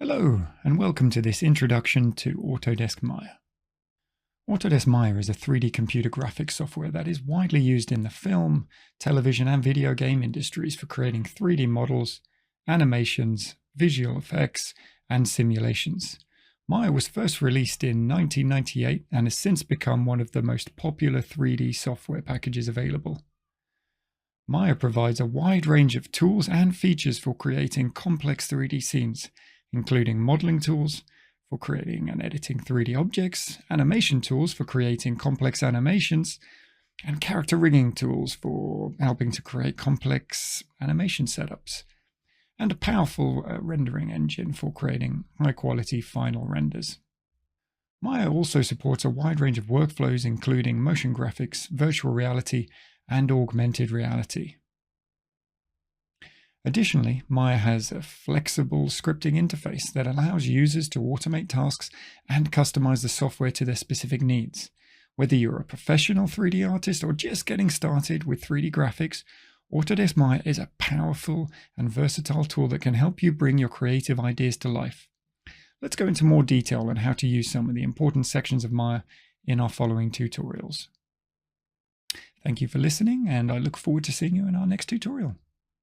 Hello, and welcome to this introduction to Autodesk Maya. Autodesk Maya is a 3D computer graphics software that is widely used in the film, television, and video game industries for creating 3D models, animations, visual effects, and simulations. Maya was first released in 1998 and has since become one of the most popular 3D software packages available. Maya provides a wide range of tools and features for creating complex 3D scenes, including modeling tools for creating and editing 3D objects, animation tools for creating complex animations, and character rigging tools for helping to create complex animation setups, and a powerful rendering engine for creating high-quality final renders. Maya also supports a wide range of workflows, including motion graphics, virtual reality, and augmented reality. Additionally, Maya has a flexible scripting interface that allows users to automate tasks and customize the software to their specific needs. Whether you're a professional 3D artist or just getting started with 3D graphics, Autodesk Maya is a powerful and versatile tool that can help you bring your creative ideas to life. Let's go into more detail on how to use some of the important sections of Maya in our following tutorials. Thank you for listening, and I look forward to seeing you in our next tutorial.